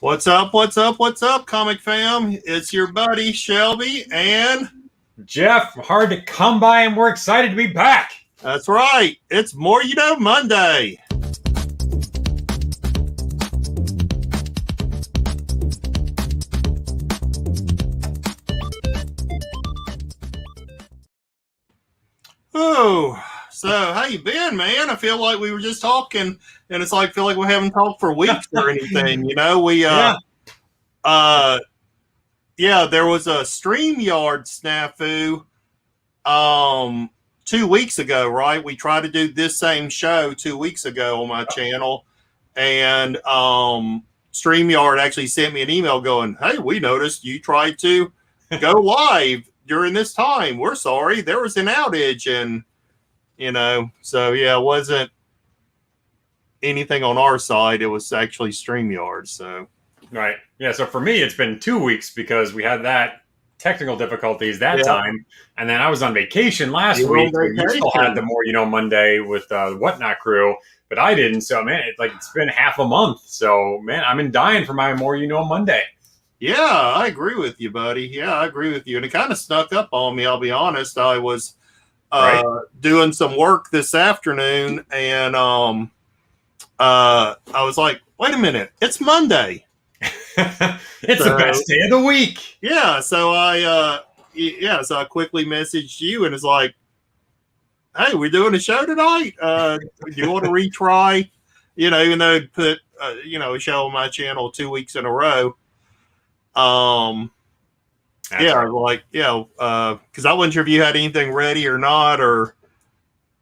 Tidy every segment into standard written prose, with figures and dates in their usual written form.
What's up? What's up? What's up, comic fam? It's your buddy Shelby, and Jeff, hard to come by, and we're excited to be back. that's right. It's More You Know Monday. Oh, so how you been, man? I feel like we were just talking, and it's like feel like we haven't talked for weeks or anything. You know, there was a StreamYard snafu 2 weeks ago, right? We tried to do this same show 2 weeks ago on my channel, and StreamYard actually sent me an email going, "Hey, we noticed you tried to go live during this time. We're sorry, there was an outage," and so yeah, it wasn't anything on our side. It was actually StreamYard. So right, yeah. So for me, it's been 2 weeks because we had that technical difficulties that time, and then I was on vacation last week. You still had the More You Know Monday with the Whatnot crew, but I didn't. So man, it's been half a month. So man, I'm in dying for my More You Know Monday. Yeah, I agree with you, buddy. Yeah, I agree with you. And it kind of snuck up on me, I'll be honest. I was doing some work this afternoon, and I was like, wait a minute, it's Monday. It's the best day of the week. Yeah, so I quickly messaged you, and it's like, hey, we're doing a show tonight. Do you want to retry? Even though I put a show on my channel 2 weeks in a row. Because I wasn't sure if you had anything ready or not, or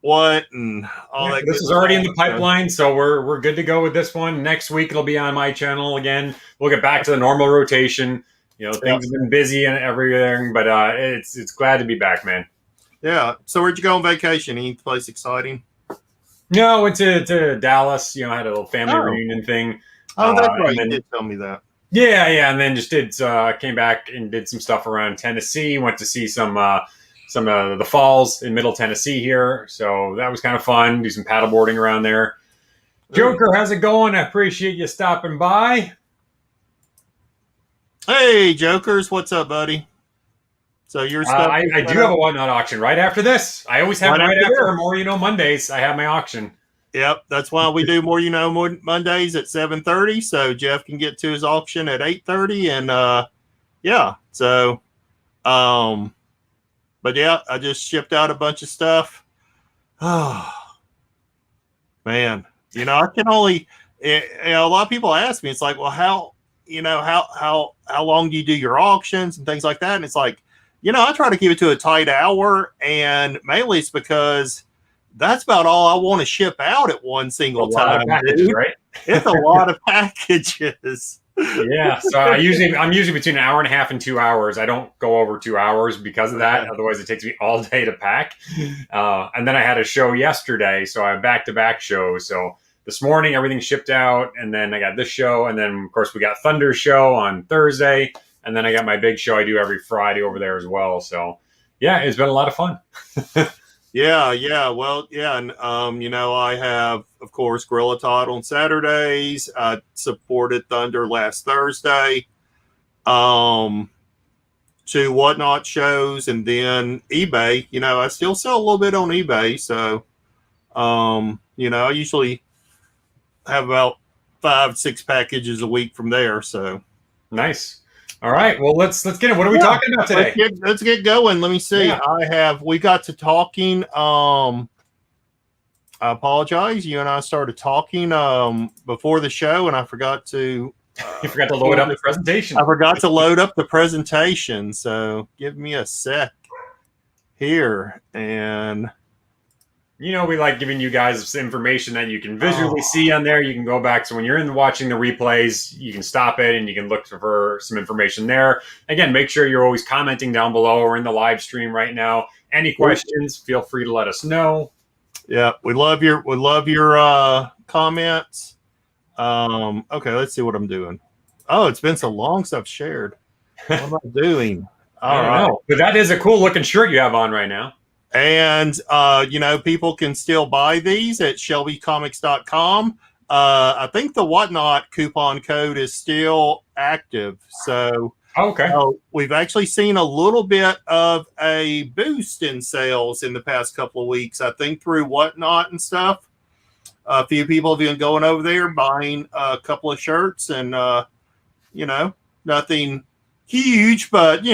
what, and all that. This is already in the pipeline, so we're good to go with this one. Next week it'll be on my channel again. We'll get back to the normal rotation. Things have been busy and everything, but it's glad to be back, man. Yeah. So where'd you go on vacation? Any place exciting? No, went to Dallas. I had a little family reunion thing. Oh, that's right. You did tell me that. Yeah, and then just came back and did some stuff around Tennessee. Went to see some of the falls in Middle Tennessee here, so that was kind of fun. Do some paddleboarding around there. Joker, how's it going? I appreciate you stopping by. Hey, Jokers, what's up, buddy? So you're stuff. I do have a Whatnot auction right after this. I always have right after More You Know Mondays. I have my auction. Yep, that's why we do More You Know Mondays at 7:30, so Jeff can get to his auction at 8:30, and but yeah, I just shipped out a bunch of stuff. Oh man, I can only. A lot of people ask me, it's like, well, how long do you do your auctions and things like that? And it's like, I try to keep it to a tight hour, and mainly it's because that's about all I want to ship out at one single time. Packages, right? It's a lot of packages. Yeah, so I'm usually between an hour and a half and 2 hours. I don't go over 2 hours because of that. Otherwise, it takes me all day to pack. And then I had a show yesterday, so I have back-to-back shows. So this morning, everything shipped out, and then I got this show, and then, of course, we got Thunder's show on Thursday, and then I got my big show I do every Friday over there as well. So, yeah, it's been a lot of fun. Yeah. Well, yeah. And, I have, of course, Gorilla Todd on Saturdays. I supported Thunder last Thursday. 2 Whatnot shows, and then eBay. I still sell a little bit on eBay. So, I usually have about 5-6 packages a week from there. So nice. All right. Well, let's get it. What are we talking about today? Let's get going. Let me see. Yeah. We got to talking. I apologize. You and I started talking before the show, and I forgot to. You forgot to load up the presentation. I forgot to load up the presentation. So give me a sec here, and. We like giving you guys information that you can visually see on there. You can go back. So when you're watching the replays, you can stop it and you can look for some information there. Again, make sure you're always commenting down below or in the live stream right now. Any questions, feel free to let us know. Yeah, we love your comments. Okay, let's see what I'm doing. Oh, it's been so long since I've shared. What am I doing? All right. But that is a cool looking shirt you have on right now. And, people can still buy these at shelbycomics.com. I think the Whatnot coupon code is still active. So Okay. we've actually seen a little bit of a boost in sales in the past couple of weeks. I think through Whatnot and stuff. A few people have been going over there buying a couple of shirts, and nothing huge, but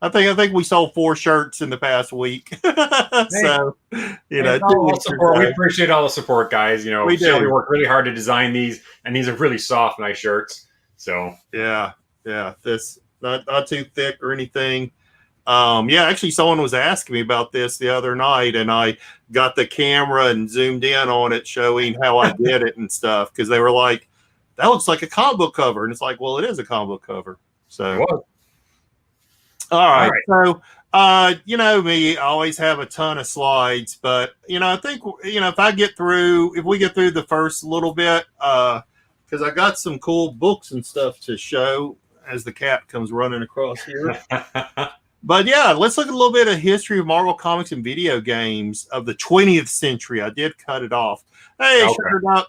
I think we sold 4 shirts in the past week. Hey, So, hey, 2 all weeks or support. We so. appreciate all the support, guys. We Shelby do. worked really hard to design these, and these are really soft, nice shirts. So Yeah. Yeah. This not too thick or anything. Yeah, actually someone was asking me about this the other night, and I got the camera and zoomed in on it showing how I did it and stuff, because they were like, that looks like a comic book cover. And it's like, well, it is a comic book cover. it So was. all All right. right. So, me, I always have a ton of slides, but I think if we get through the first little bit, because I got some cool books and stuff to show as the cat comes running across here. But yeah, let's look at a little bit of history of Marvel Comics and video games of the 20th century. I did cut it off. Hey, Okay. shut it up.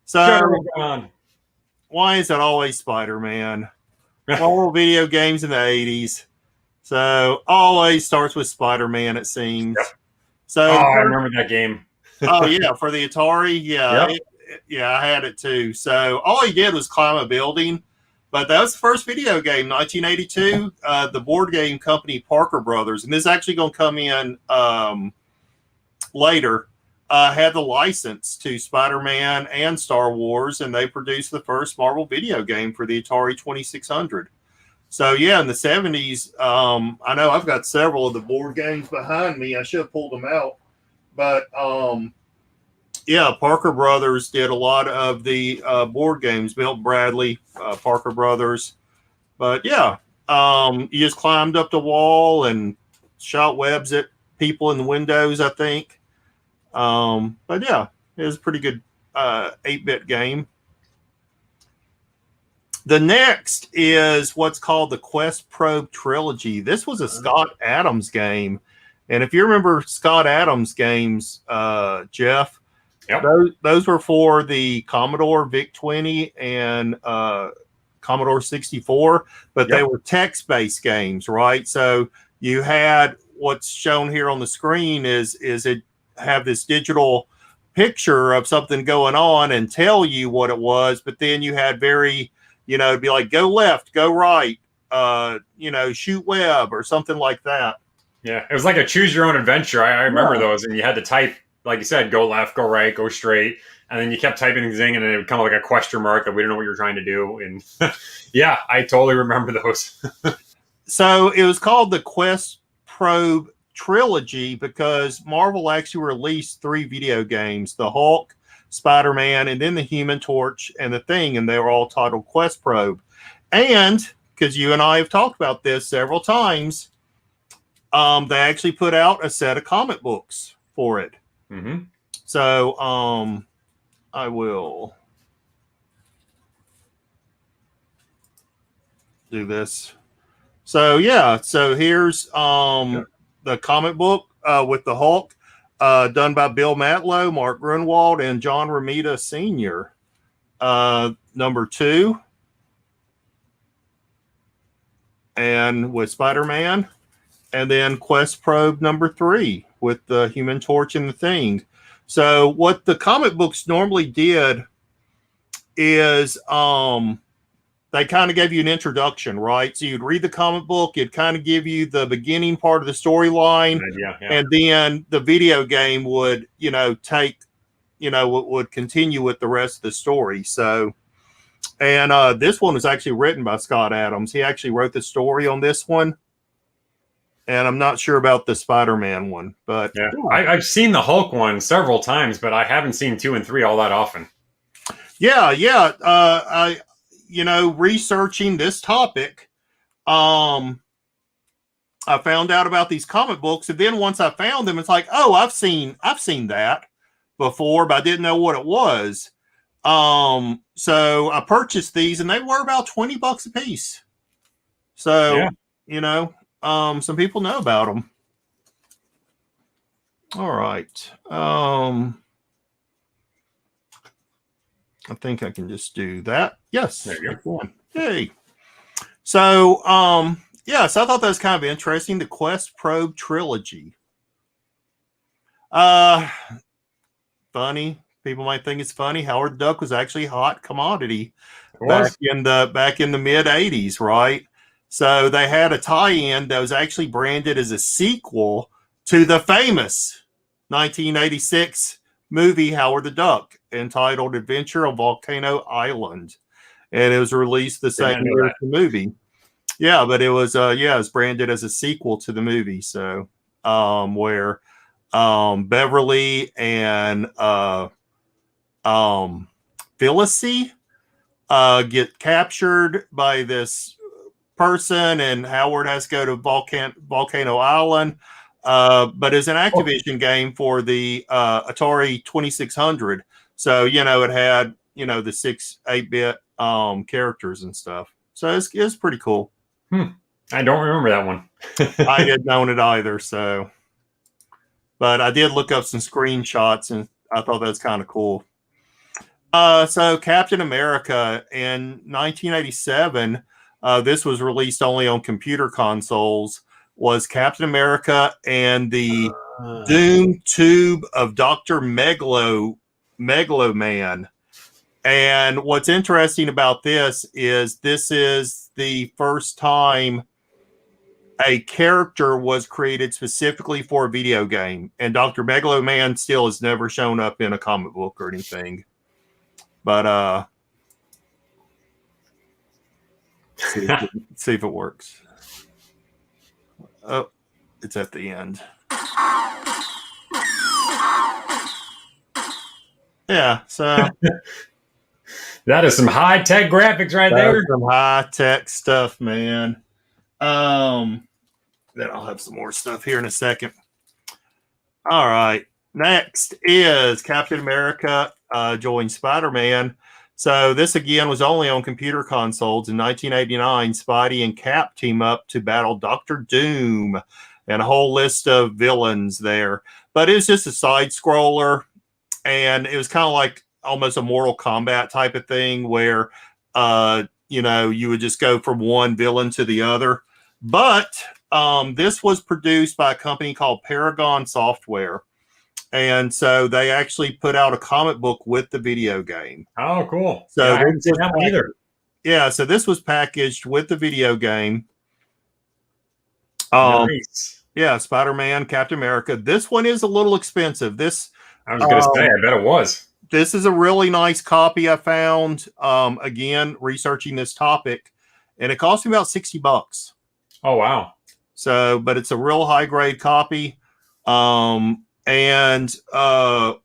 Sure, So, what's going on? why is it always Spider-Man? Marvel video games in the 80s. So always starts with Spider-Man, it seems. Yep. So Oh, I remember that game. oh yeah, for the Atari, yeah, Yep. yeah, I had it too. So all he did was climb a building, but that was the first video game, 1982. The board game company Parker Brothers, and this is actually going to come in later. Had the license to Spider-Man and Star Wars, and they produced the first Marvel video game for the Atari 2600. So yeah, in the 70s, I know I've got several of the board games behind me. I should have pulled them out, but yeah, Parker Brothers did a lot of the board games. Milt Bradley, Parker Brothers, but yeah, you just climbed up the wall and shot webs at people in the windows, I think. But yeah, it was a pretty good 8-bit game. The next is what's called the QuestPROBE Trilogy. This was a Scott Adams game. And if you remember Scott Adams games, Jeff, Yep. those were for the Commodore VIC-20 and Commodore 64, but they were text-based games, right? So you had what's shown here on the screen is it have this digital picture of something going on and tell you what it was, but then you had very, it'd be like go left, go right, shoot web or something like that. Yeah, it was like a choose your own adventure. I remember those, and you had to type, like you said, go left, go right, go straight, and then you kept typing the thing, and it would come like a question mark that we didn't know what you were trying to do. And yeah, I totally remember those. So it was called the QuestPROBE Trilogy because Marvel actually released 3 video games: the Hulk, Spider-Man, and then the Human Torch and the Thing, and they were all titled QuestPROBE. And because you and I have talked about this several times, they actually put out a set of comic books for it. Mm-hmm. So I will do this. So yeah, so here's the comic book with the Hulk, done by Bill Matlow, Mark Grunwald, and John Romita Sr. Number 2, and with Spider-Man, and then QuestPROBE number 3 with the Human Torch and the Thing. So what the comic books normally did is they kind of gave you an introduction, right? So you'd read the comic book, it'd kind of give you the beginning part of the storyline, and then the video game would, would continue with the rest of the story. So, and this one was actually written by Scott Adams. He actually wrote the story on this one. And I'm not sure about the Spider-Man one, but yeah. I've seen the Hulk one several times, but I haven't seen 2 and 3 all that often. Yeah. I researching this topic, I found out about these comic books, and then once I found them, it's like, oh, I've seen that before, but I didn't know what it was. So I purchased these, and they were about $20 a piece. So some people know about them. All right. I think I can just do that. Yes. There you go. Yay. So, yeah, so I thought that was kind of interesting. The QUESTPROBE trilogy. Funny. People might think it's funny. Howard the Duck was actually a hot commodity back in the mid 80s, right? So they had a tie-in that was actually branded as a sequel to the famous 1986 movie Howard the Duck, entitled Adventure on Volcano Island. And it was released the same year as the movie. Yeah, but it was it was branded as a sequel to the movie. So where Beverly and Phyllis get captured by this person, and Howard has to go to Volcano Island. But it's an Activision game for the Atari 2600. So, it had, the 8-bit characters and stuff. So it's pretty cool. I don't remember that one. I didn't own it either. So, but I did look up some screenshots, and I thought that was kind of cool. So Captain America in 1987, this was released only on computer consoles, was Captain America and the Doom Tube of Dr. Megaloman. And what's interesting about this is the first time a character was created specifically for a video game. And Dr. Megaloman still has never shown up in a comic book or anything. But see if it works. Oh, it's at the end. Yeah, so that is some high-tech graphics right there. Some high-tech stuff, man. Then I'll have some more stuff here in a second. All right. Next is Captain America joins Spider-Man. So this again was only on computer consoles. In 1989, Spidey and Cap team up to battle Dr. Doom and a whole list of villains there. But it was just a side scroller, and it was kind of like almost a Mortal Kombat type of thing where you would just go from one villain to the other. But this was produced by a company called Paragon Software. And so they actually put out a comic book with the video game. Oh, cool. So I haven't seen that one either. Yeah, so this was packaged with the video game. Nice. Yeah, Spider-Man, Captain America. This one is a little expensive. I was going to say, I bet it was. This is a really nice copy I found, again, researching this topic. And it cost me about $60. Oh, wow. So, but it's a real high-grade copy. And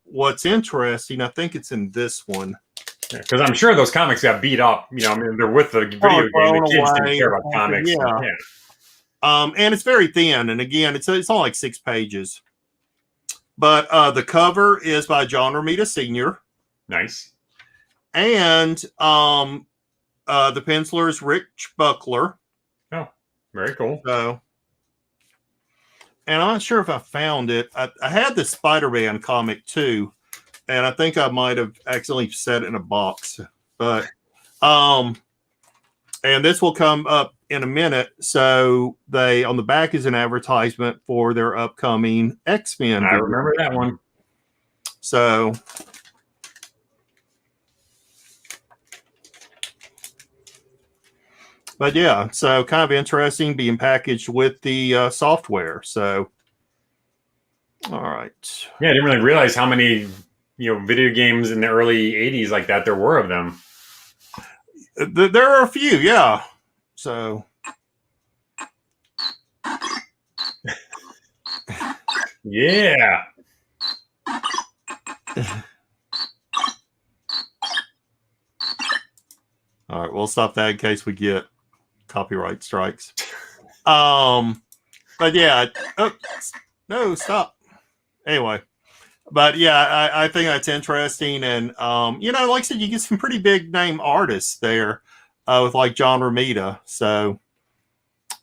what's interesting, I think it's in this one. Because I'm sure those comics got beat up. They're with the video game. The kids didn't care about comics. Yeah. And it's very thin. And again, it's only like 6 pages. But the cover is by John Romita Sr. Nice. And the penciler is Rich Buckler. Oh, very cool. So, and I'm not sure if I found it. I had the Spider-Man comic too, and I think I might have accidentally set it in a box. But and this will come up in a minute. So on the back is an advertisement for their upcoming X-Men. I remember that one. So but yeah, so kind of interesting being packaged with the software. So, all right. Yeah, I didn't really realize how many video games in the early 80s like that there were of them. There are a few, yeah. So, yeah. All right, we'll stop that in case we get copyright strikes. But yeah, no, stop. Anyway, but yeah, I think that's interesting, and like I said, you get some pretty big name artists there with like John Romita. So,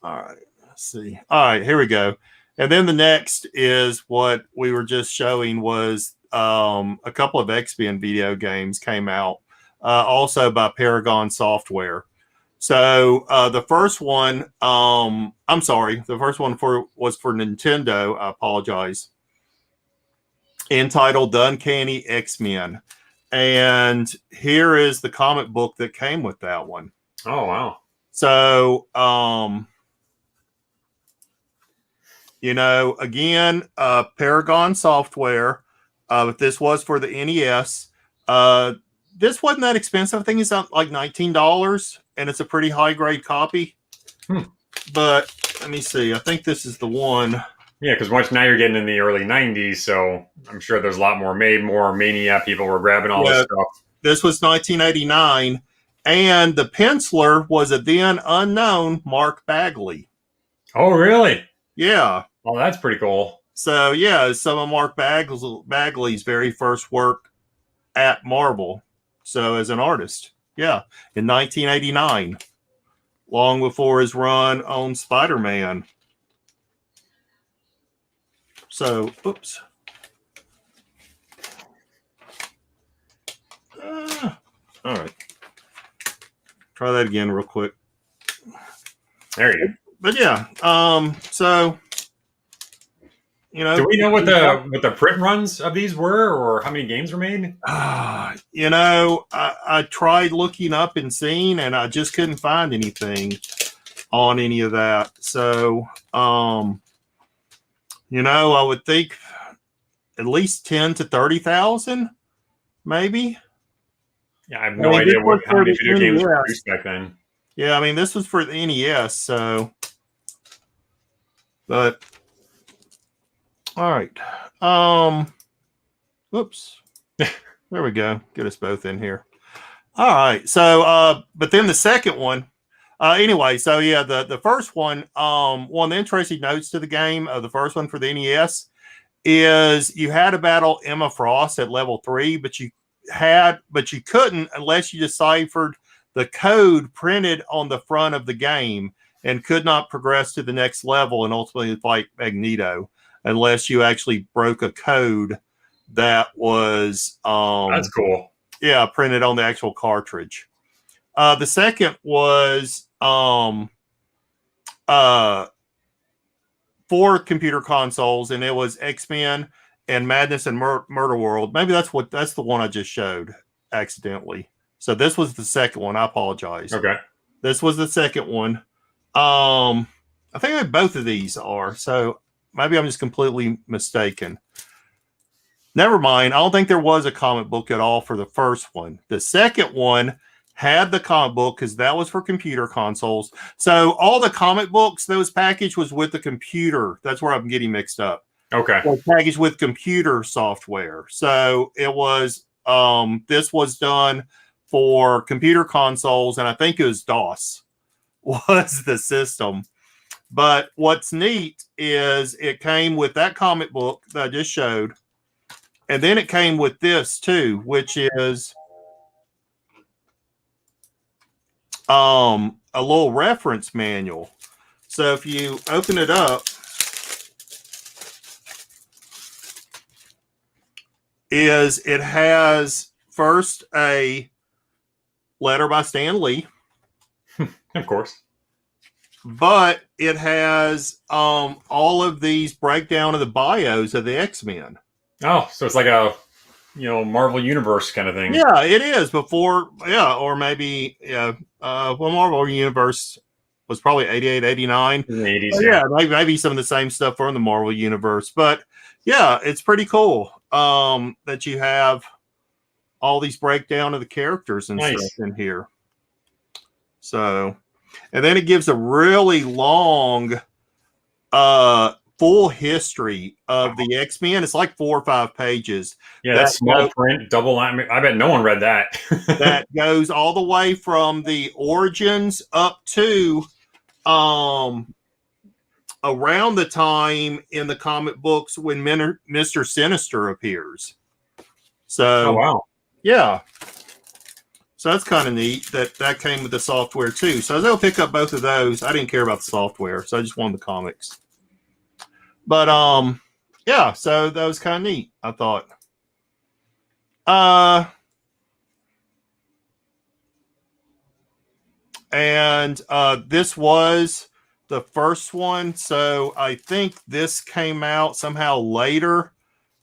all right, let's see. All right, here we go. And then the next is what we were just showing was a couple of X-Men video games came out. also by Paragon Software. So the first one, I'm sorry, the first one was for Nintendo. I apologize. Entitled The Uncanny X-Men. And here is the comic book that came with that one. Oh, wow. So, again, Paragon Software. But this was for the NES. This wasn't that expensive. I think it's like $19, and it's a pretty high grade copy. But let me see. I think this is the one. Yeah, because now you're getting in the early 90s, so I'm sure there's a lot more Mania. People were grabbing all this stuff. This was 1989, and the penciler was a then unknown Mark Bagley. Oh, really? Yeah. Oh, that's pretty cool. So, yeah, some of Mark Bagley's very first work at Marvel. So, as an artist. Yeah. In 1989. Long before his run on Spider-Man. So, oops. All right. Try that again real quick. There you go. But yeah, so do we know what the print runs of these were, or how many games were made? I tried looking up and seeing, and I just couldn't find anything on any of that. So, I would think at least 10 to 30,000, maybe. Yeah, I have no idea how many video games were produced back then. Yeah, I mean, this was for the NES, so. But, all right. Whoops. There we go. Get us both in here. All right. So, but then the second one, anyway, so yeah, the first one, one of the interesting notes to the game, the first one for the NES, is you had to battle Emma Frost at level 3, but you couldn't unless you deciphered the code printed on the front of the game, and could not progress to the next level and ultimately fight Magneto unless you actually broke a code that was that's cool. Yeah, printed on the actual cartridge. The second was for computer consoles, and it was X-Men and Madness and Murder World. Maybe that's the one I just showed accidentally. So this was the second one. I apologize. Okay. This was the second one. I think both of these are. So maybe I'm just completely mistaken. Never mind. I don't think there was a comic book at all for the first one. The second one had the comic book because that was for computer consoles. So all the comic books that was packaged was with the computer. That's where I'm getting mixed up. Okay. It was packaged with computer software. So it was, this was done for computer consoles, and I think it was DOS was the system. But what's neat is it came with that comic book that I just showed. And then it came with this too, which is a little reference manual. So if you open it up, it has first a letter by Stan Lee. Of course. But it has all of these breakdown of the bios of the X-Men. Oh, so it's like a Marvel Universe kind of thing. Yeah, it is. Before, or maybe Marvel Universe was probably 88, 89. In the 80s, yeah, maybe some of the same stuff from the Marvel Universe. But yeah, it's pretty cool that you have all these breakdown of the characters and stuff in here. So, and then it gives a really long full history of the X-Men. It's like 4 or 5 pages. Yeah, that's small print, double line. I bet no one read that. That goes all the way from the origins up to around the time in the comic books when Mr. Sinister appears. So, oh, wow. Yeah. So that's kind of neat that came with the software too. So they'll pick up both of those. I didn't care about the software, so I just wanted the comics. But yeah, so that was kind of neat, I thought. And this was the first one. So I think this came out somehow later,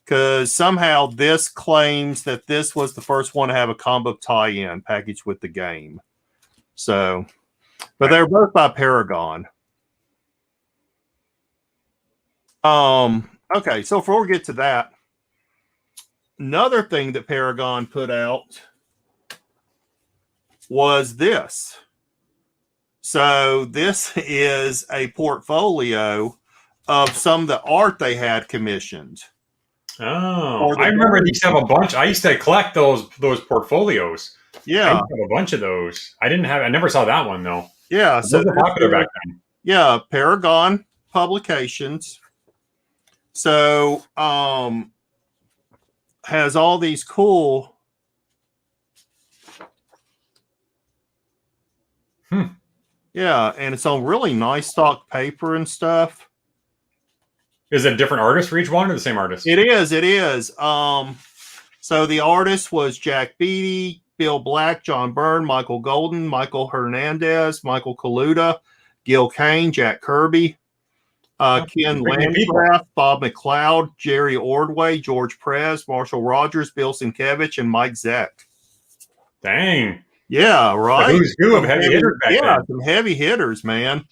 because somehow this claims that this was the first one to have a comic book tie-in packaged with the game. So, but they're both by Paragon. Okay, so before we get to that, another thing that Paragon put out was this. So this is a portfolio of some of the art they had commissioned. Oh, I remember they used to have a bunch. I used to collect those portfolios. Yeah, I used to have a bunch of those. I never saw that one though. Yeah, so those were popular back then. Yeah, Paragon Publications. So has all these cool Yeah, and it's on really nice stock paper and stuff. Is it a different artist for each one or the same artist? It is. So the artist was Jack Beatty, Bill Black, John Byrne, Michael Golden, Michael Hernandez, Michael Kaluta, Gil Kane, Jack Kirby, Ken Landgraf, Bob McLeod, Jerry Ordway, George Perez, Marshall Rogers, Bill Sienkiewicz, and Mike Zeck. Dang. Yeah, right. Who's who of heavy hitters back then? Some heavy hitters, man.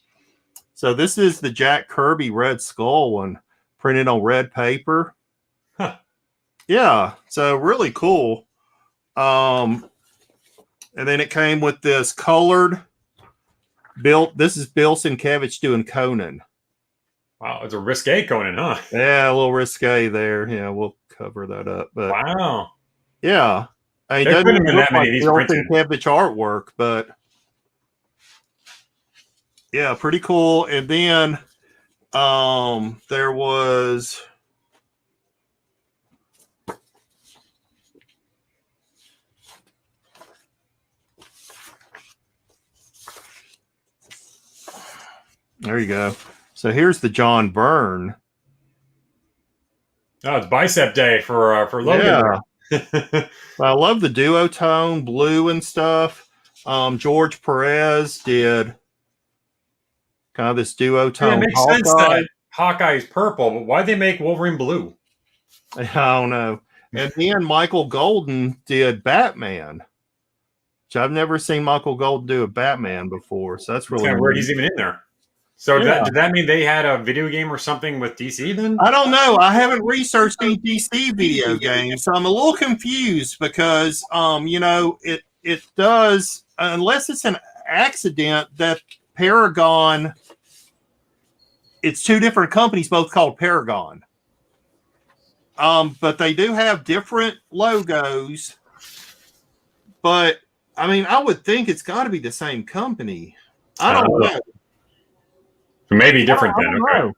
So this is the Jack Kirby Red Skull one, printed on red paper. Huh. Yeah, so really cool. And then it came with this colored this is Bill Sienkiewicz doing Conan. Wow, it's a risque Conan, huh? Yeah, a little risque there. Yeah, we'll cover that up. But wow. Yeah. It doesn't look like Bill Sienkiewicz artwork, but yeah, pretty cool. And then there was there you go. So here's the John Byrne. Oh, it's bicep day for Logan. Yeah. I love the duotone blue and stuff. George Perez did kind of this duotone. Yeah, it makes sense that Hawkeye's purple, but why'd they make Wolverine blue? I don't know. And then Michael Golden did Batman, which I've never seen Michael Golden do a Batman before. So that's really weird. He's even in there. So did that mean they had a video game or something with DC then? I don't know. I haven't researched any DC video games, so I'm a little confused because, it does, unless it's an accident, that Paragon, it's two different companies, both called Paragon. But they do have different logos. But, I mean, I would think it's got to be the same company. I don't know. Maybe different then. Okay.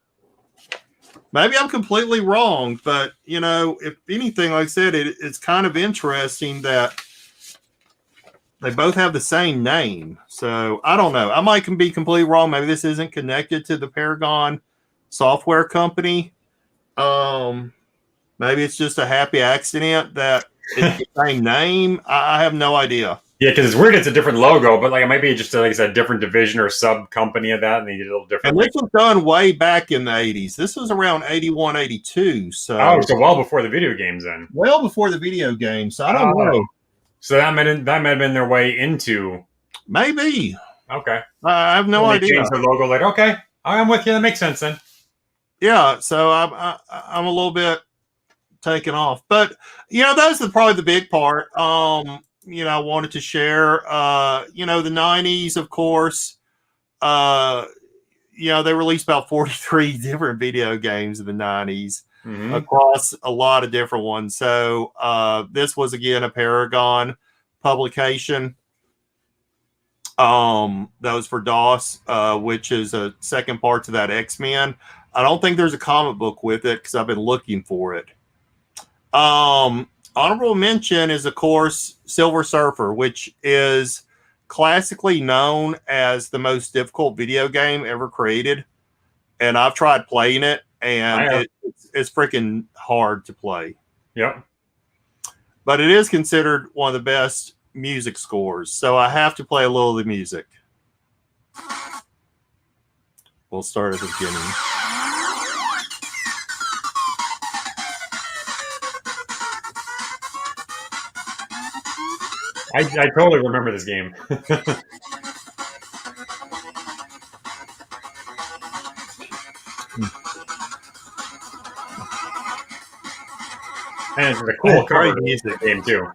Maybe I'm completely wrong, but if anything, like I said, it's kind of interesting that they both have the same name. So I don't know. I might be completely wrong. Maybe this isn't connected to the Paragon software company. Maybe it's just a happy accident that it's the same name. I have no idea. Yeah, because it's weird. It's a different logo, but it might be just like a different division or sub company of that, and they did a little different. And this was done way back in the 80s. This was around 81, 82. So well before the video games then. Well before the video games. So I don't know. So that might have been their way into. Maybe. Okay. I have no idea. Change the logo later. Okay, I'm with you. That makes sense then. Yeah. So I'm a little bit taken off, but that's probably the big part. I wanted to share, the 90s, of course, they released about 43 different video games in the 90s across a lot of different ones. So this was, again, a Paragon publication. That was for DOS, which is a second part to that X-Men. I don't think there's a comic book with it because I've been looking for it. Honorable mention is, of course, Silver Surfer, which is classically known as the most difficult video game ever created. And I've tried playing it, and it's freaking hard to play. Yep. But it is considered one of the best music scores. So I have to play a little of the music. We'll start at the beginning. I totally remember this game. And it's a cool cover music game too.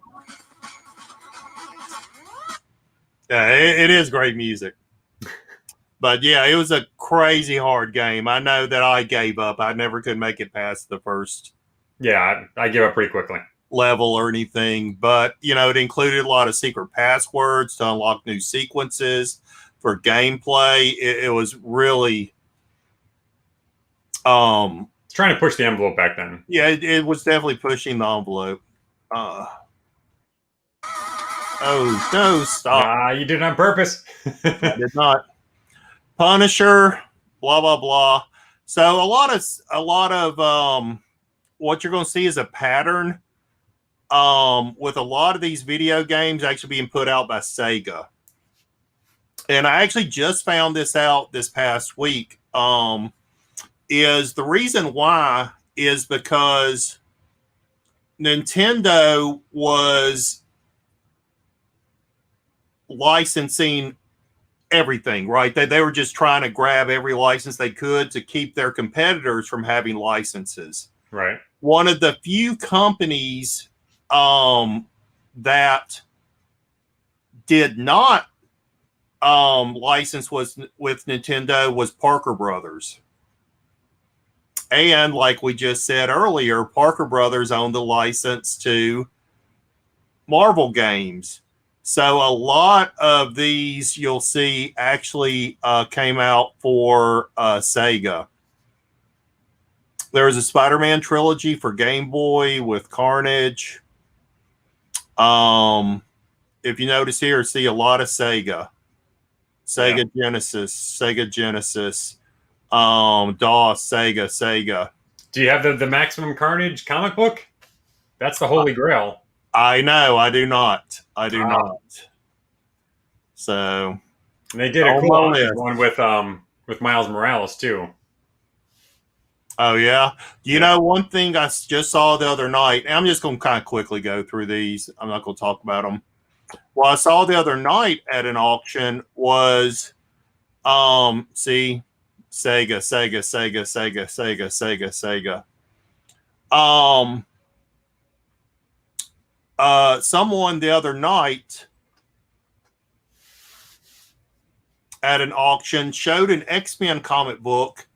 Yeah, it is great music. But yeah, it was a crazy hard game. I know that I gave up. I never could make it past the first. Yeah, I give up pretty quickly. Level or anything, but you know, it included a lot of secret passwords to unlock new sequences for gameplay. It was really it's trying to push the envelope back then. Yeah, it was definitely pushing the envelope. Oh no, stop. Nah, you did it on purpose. I did not. Punisher, blah blah blah. So a lot of what you're going to see is a pattern with a lot of these video games actually being put out by Sega. And I actually just found this out this past week. Is the reason why is because Nintendo was licensing everything, right? They were just trying to grab every license they could to keep their competitors from having licenses. Right. One of the few companies that did not license with Nintendo was Parker Brothers. And like we just said earlier, Parker Brothers owned the license to Marvel games. So a lot of these you'll see actually came out for Sega. There was a Spider-Man trilogy for Game Boy with Carnage. If you notice here, see a lot of Sega. Sega Genesis, Sega Genesis. DOS, Sega. Do you have the Maximum Carnage comic book? That's the Holy Grail. I know. I do not. So and they did a cool one with Miles Morales too. Oh yeah. You know, one thing I just saw the other night, and I'm just going to kind of quickly go through these. I'm not going to talk about them. What I saw the other night at an auction was, see, Sega. Someone the other night at an auction showed an X-Men comic book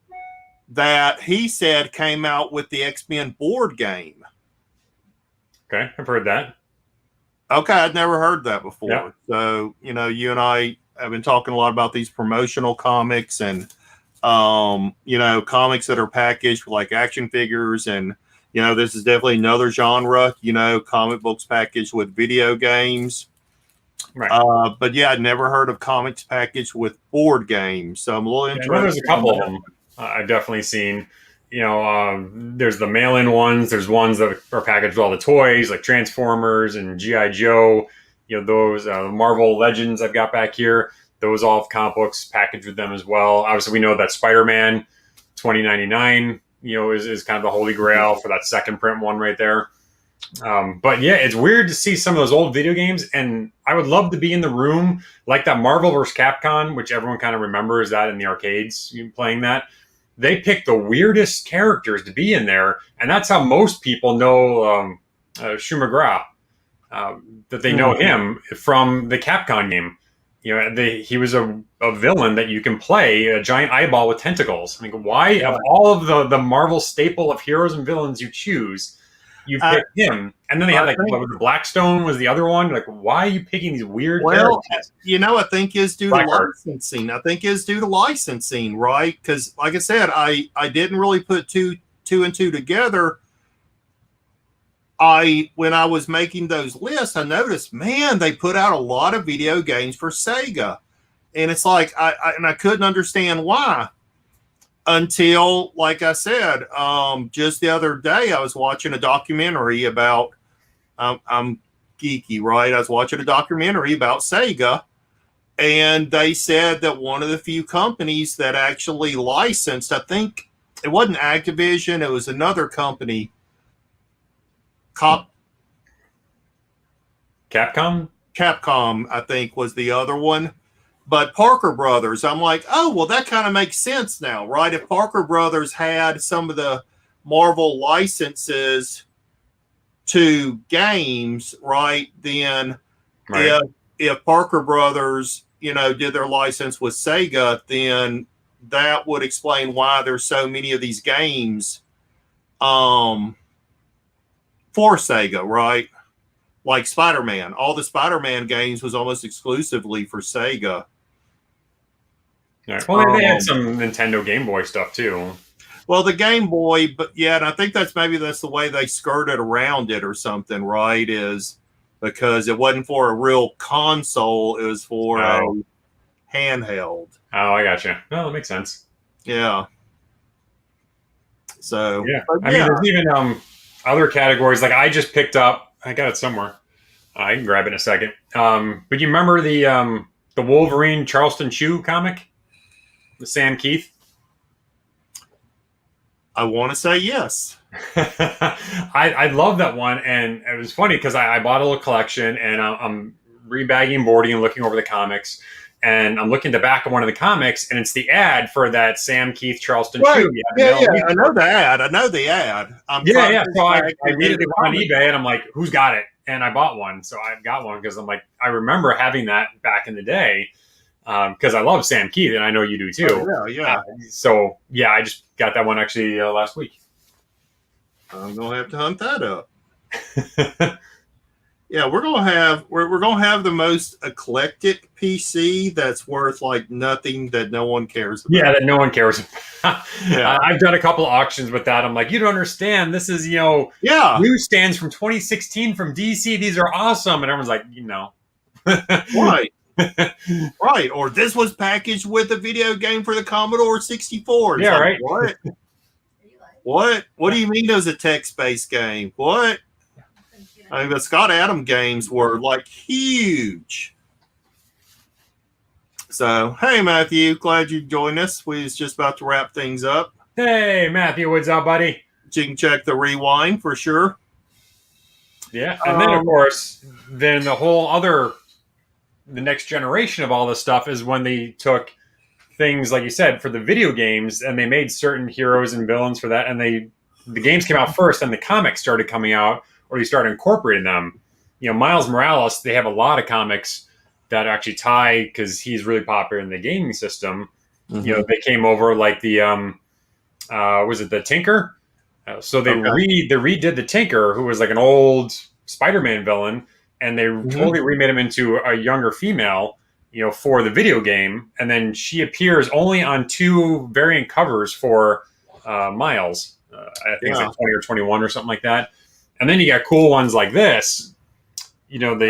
that he said came out with the X-Men board game. Okay, I've heard that. Okay, I'd never heard that before. Yeah. So, you know, you and I have been talking a lot about these promotional comics and, you know, comics that are packaged with like action figures. And, you know, this is definitely another genre, you know, comic books packaged with video games. Right. But yeah, I'd never heard of comics packaged with board games. So I'm a little interested. There's a couple of them I've definitely seen. You know, there's the mail-in ones. There's ones that are packaged with all the toys, like Transformers and G.I. Joe. You know, those Marvel Legends I've got back here. Those all have comic books packaged with them as well. Obviously, we know that Spider-Man 2099, you know, is kind of the holy grail for that second print one right there. But yeah, it's weird to see some of those old video games, and I would love to be in the room like that Marvel vs. Capcom, which everyone kind of remembers that in the arcades, playing that. They picked the weirdest characters to be in there, and that's how most people know Shu McGraw, that they know him from the Capcom game. You know, he was a villain that you can play, a giant eyeball with tentacles. I mean, why, of all of the Marvel staple of heroes and villains you choose, you pick him? And then they had the Blackstone was the other one. Like, why are you picking these weird characters? You know, I think is due to licensing. Right? Because, like I said, I didn't really put two and two together. When I was making those lists, I noticed, man, they put out a lot of video games for Sega, and it's like I couldn't understand why. Until, like I said, just the other day, I was watching a documentary about, I'm geeky, right? I was watching a documentary about Sega, And they said that one of the few companies that actually licensed, I think it wasn't Activision, it was another company, Capcom? Capcom, I think was the other one. But Parker Brothers, I'm like, oh, well, that kind of makes sense now, right? If Parker Brothers had some of the Marvel licenses to games, right, then Right. if Parker Brothers, did their license with Sega, then that would explain why there's so many of these games for Sega, right? Like Spider-Man. All the Spider-Man games was almost exclusively for Sega. Right. Well, they had some Nintendo Game Boy stuff too. Well, the Game Boy, but yeah, and I think that's the way they skirted around it or something, right? Is because it wasn't for a real console, it was for a handheld. Oh, I gotcha. Well, that makes sense. Yeah. So yeah, I mean, there's even other categories. Like I just picked up, I got it somewhere. I can grab it in a second. But you remember the Wolverine Charleston Chew comic, the Sam Keith? I want to say yes. I love that one, and it was funny because I bought a little collection, and I'm rebagging, boarding, and looking over the comics. And I'm looking at the back of one of the comics, and it's the ad for that Sam Keith Charleston Chew. Yeah, I know the ad. Yeah. So I immediately went on eBay, and I'm like, who's got it? And I bought one. So I got one because I'm like, I remember having that back in the day because I love Sam Keith, and I know you do too. Oh, yeah. So yeah, I just got that one actually last week. I'm gonna have to hunt that up. Yeah, we're gonna have the most eclectic PC that's worth like nothing, that no one cares about. Yeah, that no one cares about. Yeah. I've done a couple auctions with that. I'm like, you don't understand. This is newsstands from 2016 from DC. These are awesome, and everyone's like, right. Right. Or this was packaged with a video game for the Commodore 64. Yeah, right. What? What do you mean it was a text-based game? What? I mean, the Scott Adams games were like huge. So, hey, Matthew, glad you joined us. We was just about to wrap things up. Hey, Matthew, what's up, buddy? You can check the rewind for sure. Yeah, and then, of course, the next generation of all this stuff is when they took things, like you said, for the video games, and they made certain heroes and villains for that, and the games came out first, and the comics started coming out, or you started incorporating them. Miles Morales, they have a lot of comics that actually tie, because he's really popular in the gaming system. Mm-hmm. They came over like the was it the Tinker? So they redid the Tinker, who was like an old Spider-Man villain, and they totally remade him into a younger female, for the video game. And then she appears only on 2 variant covers for Miles. I think it's like 20 or 21 or something like that. And then you got cool ones like this, Spider-Man,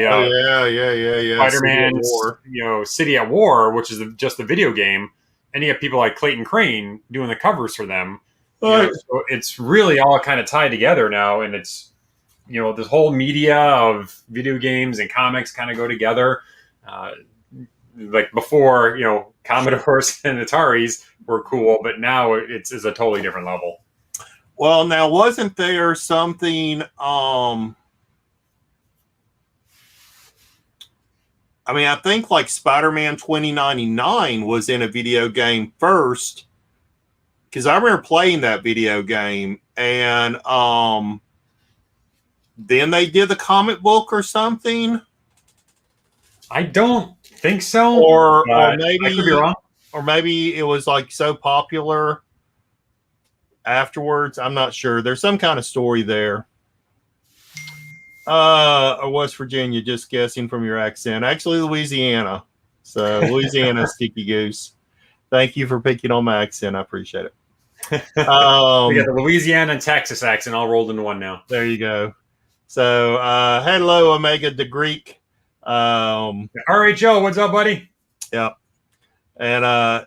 City at War, which is just the video game. And you have people like Clayton Crane doing the covers for them. So it's really all kind of tied together now. And it's, this whole media of video games and comics kind of go together. Like before, Commodores and Ataris were cool, but now it's a totally different level. Well, now, wasn't there something, I think like Spider-Man 2099 was in a video game first, because I remember playing that video game, and then they did the comic book or something. I don't think so. Or maybe I could be wrong. Or maybe it was like so popular afterwards. I'm not sure. There's some kind of story there. Or West Virginia, just guessing from your accent. Actually, Louisiana. So Louisiana Sticky Goose. Thank you for picking on my accent. I appreciate it. We got the Louisiana and Texas accent all rolled into one now. There you go. So hello, Omega the Greek. RHO, what's up, buddy? Yep. And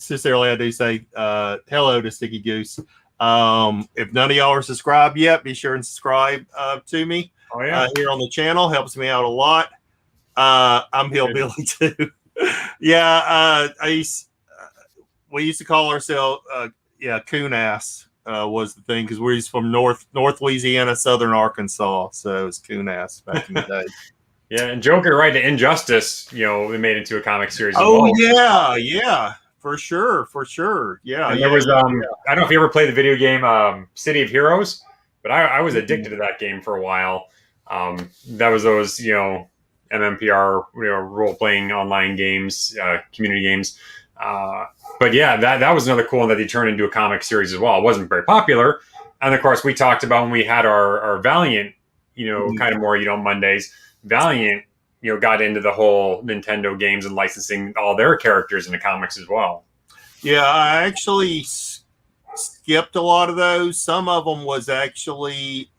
sincerely I do say hello to Sticky Goose. If none of y'all are subscribed yet, be sure and subscribe to me. Oh yeah, here on the channel. Helps me out a lot. I'm hillbilly too. Yeah, we used to call ourselves, coon ass was the thing because we're from North Louisiana, Southern Arkansas, so it was coon ass back in the day. Yeah, and Joker, right? The Injustice, they made into a comic series as Oh well. yeah, for sure. Yeah, And there was I don't know if you ever played the video game City of Heroes, but I was addicted to that game for a while. That was those MMPR role playing online games, community games. But yeah, that was another cool one that they turned into a comic series as well. It wasn't very popular, and of course we talked about when we had our Valiant, kind of more Mondays. Valiant, got into the whole Nintendo games and licensing all their characters into comics as well. Yeah, I actually skipped a lot of those. Some of them was actually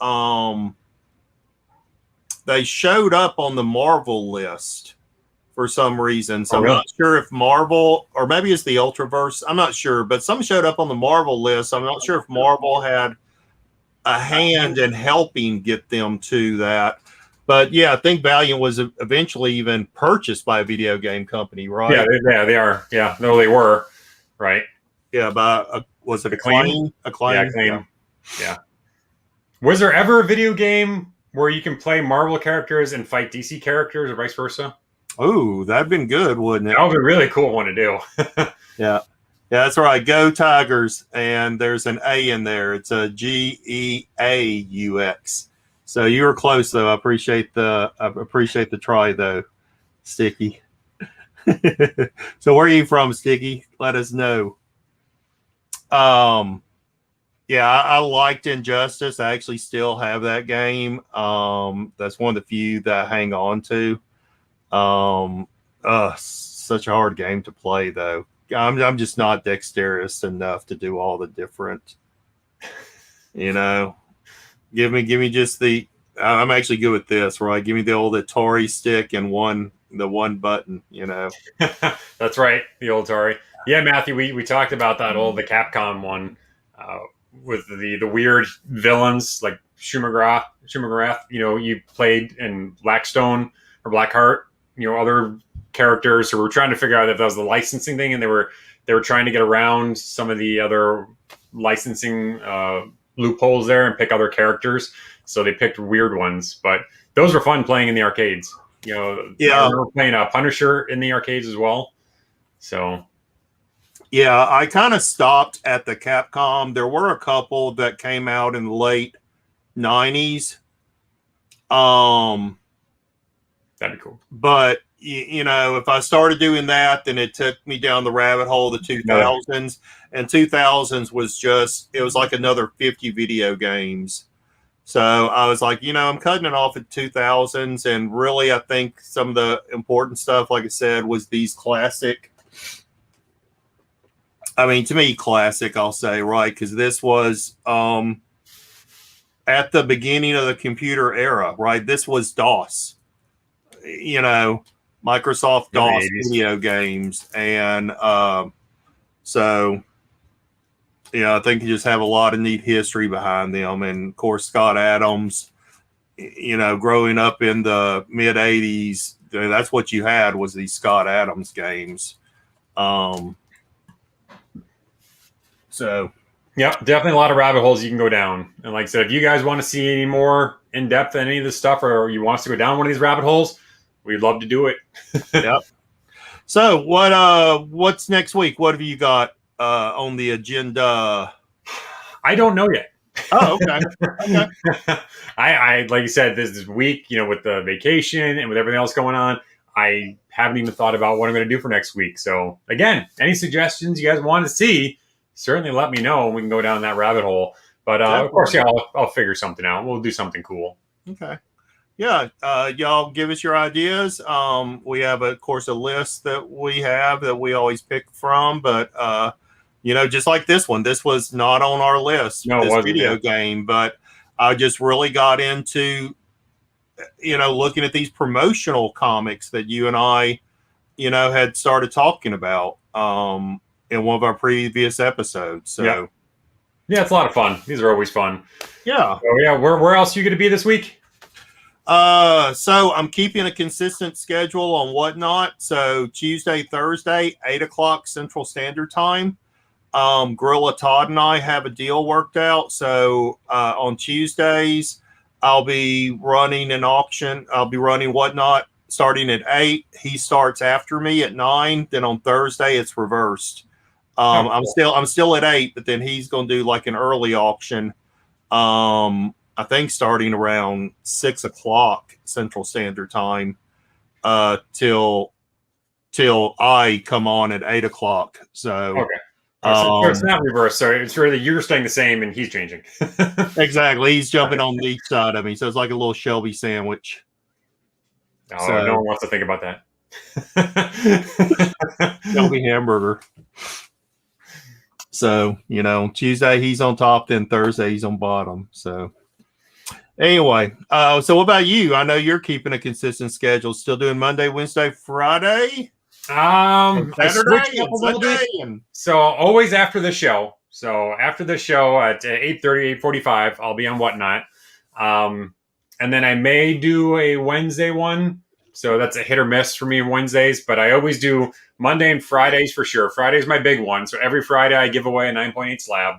they showed up on the Marvel list for some reason. So I'm not sure if Marvel, or maybe it's the Ultraverse, I'm not sure, but some showed up on the Marvel list. I'm not sure if Marvel had a hand in helping get them to that. But yeah, I think Valiant was eventually even purchased by a video game company, right? Yeah, they are. Yeah, no, they were. Right. Yeah, by was it Acclaim? Acclaim. Yeah. Was there ever a video game where you can play Marvel characters and fight DC characters, or vice versa? Oh, that'd been good, wouldn't it? That would be a really cool one to do. Yeah, that's right. Go Tigers, and there's an A in there. It's a GEAUX. So you were close, though. I appreciate the try, though, Sticky. So where are you from, Sticky? Let us know. Yeah, I liked Injustice. I actually still have that game. That's one of the few that I hang on to. Such a hard game to play, though. I'm just not dexterous enough to do all the different. Give me just the. I'm actually good with this, right? Give me the old Atari stick and the one button. That's right, the old Atari. Yeah, Matthew, we talked about that the Capcom one with the weird villains like Shumagrath. You played in Blackstone or Blackheart. Other characters who were trying to figure out if that was the licensing thing, and they were trying to get around some of the other licensing loopholes there and pick other characters. So they picked weird ones, but those were fun playing in the arcades. Yeah, I remember playing Punisher in the arcades as well. So, yeah, I kind of stopped at the Capcom. There were a couple that came out in the late 90s. That'd be cool. But if I started doing that, then it took me down the rabbit hole of the 2000s. And 2000s it was like another 50 video games. So I was like, I'm cutting it off at 2000s. And really, I think some of the important stuff, like I said, was these classic. I mean, to me, classic, I'll say, right? Because this was at the beginning of the computer era, right? This was DOS. Microsoft DOS video games. And so, I think you just have a lot of neat history behind them. And of course, Scott Adams, growing up in the mid 80s, that's what you had was these Scott Adams games. So, yeah, definitely a lot of rabbit holes you can go down. And like I said, if you guys want to see any more in depth in any of this stuff, or you want us to go down one of these rabbit holes, we'd love to do it. Yep. So what's next week? What have you got on the agenda? I don't know yet. Oh, okay. I like you said, this week, with the vacation and with everything else going on, I haven't even thought about what I'm going to do for next week. So again, any suggestions you guys want to see, certainly let me know and we can go down that rabbit hole. But of course, yeah, I'll figure something out. We'll do something cool. Okay. Yeah, y'all give us your ideas. We have, of course, a list that we have that we always pick from, but just like this one, this was not on our list. No, this video game, but I just really got into, looking at these promotional comics that you and I, had started talking about in one of our previous episodes. So, yeah, it's a lot of fun. These are always fun. Yeah. So, yeah, where else are you going to be this week? So I'm keeping a consistent schedule on Whatnot. So Tuesday, Thursday, 8 o'clock Central Standard Time. Gorilla Todd and I have a deal worked out. So on Tuesdays, I'll be running an auction. I'll be running Whatnot starting at 8. He starts after me at 9. Then on Thursday, it's reversed. Cool. I'm still at 8, but then he's going to do like an early auction. I think starting around 6 o'clock Central Standard Time, till I come on at 8 o'clock. So Okay. So it's not reverse. So it's really you're staying the same and he's changing. Exactly. He's jumping on each side of me. So it's like a little Shelby sandwich. Oh, so, no one wants to think about that. Shelby hamburger. So, Tuesday he's on top, then Thursday he's on bottom. So anyway, so what about you? I know you're keeping a consistent schedule. Still doing Monday, Wednesday, Friday? I switched up a little bit. So always after the show. So after the show at 8:30, 8:45, I'll be on Whatnot. And then I may do a Wednesday one. So that's a hit or miss for me on Wednesdays. But I always do Monday and Fridays for sure. Friday's my big one. So every Friday I give away a 9.8 slab.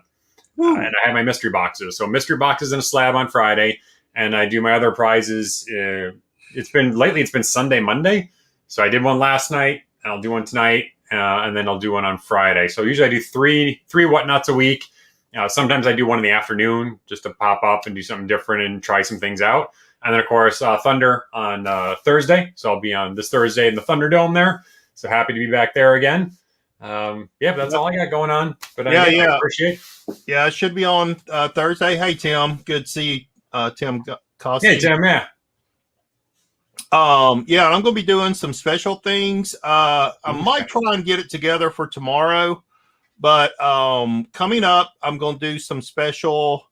And I have my mystery boxes. So mystery boxes and a slab on Friday. And I do my other prizes. It's been Sunday, Monday. So I did one last night. I'll do one tonight, and then I'll do one on Friday. So usually I do three Whatnots a week. Sometimes I do one in the afternoon just to pop up and do something different and try some things out. And then, of course, Thunder on Thursday. So I'll be on this Thursday in the Thunderdome there. So happy to be back there again. But that's all I got going on. But I appreciate it. Yeah, I should be on Thursday. Hey, Tim. Good to see you, Tim Costi. Hey, Tim, yeah. I'm going to be doing some special things. I might try and get it together for tomorrow, but coming up, I'm going to do some special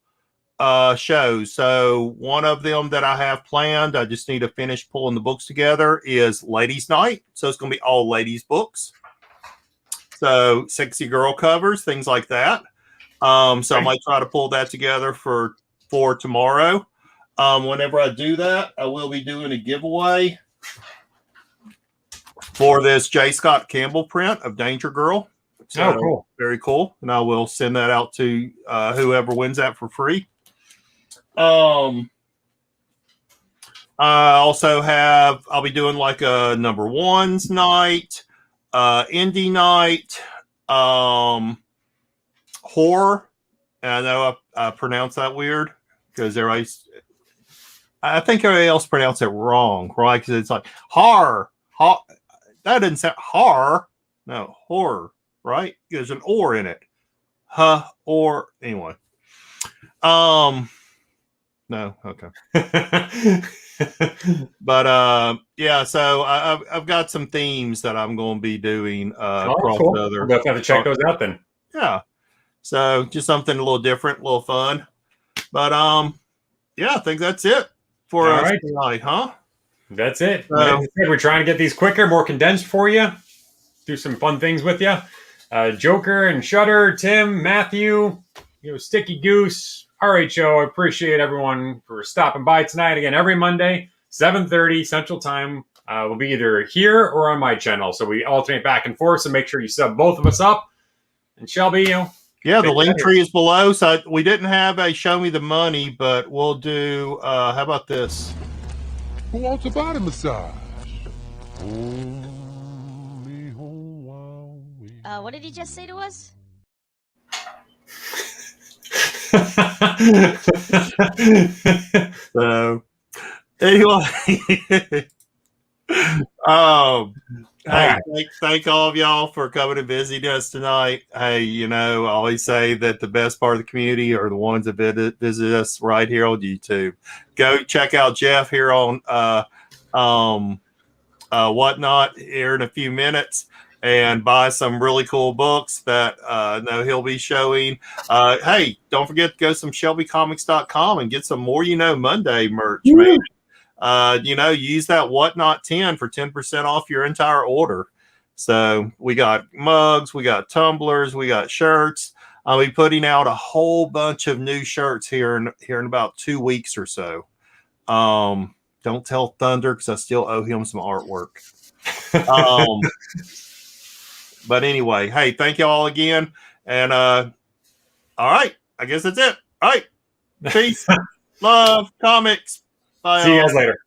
shows. So one of them that I have planned, I just need to finish pulling the books together, is Ladies Night. So it's going to be all ladies books. So sexy girl covers, things like that. So I might try to pull that together for tomorrow. Whenever I do that, I will be doing a giveaway for this J. Scott Campbell print of Danger Girl. So, cool. Very cool. And I will send that out to whoever wins that for free. I also I'll be doing like a number ones night, indie night, horror. And I know I pronounced that weird because I think everybody else pronounced it wrong, right? Because it's like horror. That didn't sound horror. No, horror, right? There's an or in it. Or anyway. No, okay. But so I've got some themes that I'm going to be doing across cool. other. We'll have to check those out then. Yeah. So just something a little different, a little fun. But I think that's it for us tonight, huh? That's it. We're trying to get these quicker, more condensed for you. Do some fun things with you. Joker and Shutter, Tim, Matthew, Sticky Goose, RHO. I appreciate everyone for stopping by tonight. Again, every Monday, 7:30 Central Time. We'll be either here or on my channel. So we alternate back and forth. So make sure you sub both of us up. And Shelby, yeah, the link tree is below. So we didn't have a show me the money, but we'll do, how about this? Who wants a body massage? What did he just say to us? So, anyway, hey, thank all of y'all for coming and visiting us tonight. Hey, I always say that the best part of the community are the ones that visit us right here on YouTube. Go check out Jeff here on Whatnot here in a few minutes and buy some really cool books that I know he'll be showing. Hey, don't forget to go to some ShelbyComics.com and get some More Monday merch, man. Use that Whatnot 10 for 10% off your entire order. So we got mugs, we got tumblers, we got shirts. I'll be putting out a whole bunch of new shirts here in about 2 weeks or so. Don't tell Thunder because I still owe him some artwork. Um, but anyway, hey, thank you all again. And all right, I guess that's it. All right. Peace, love, comics. Bye. See you all. guys later.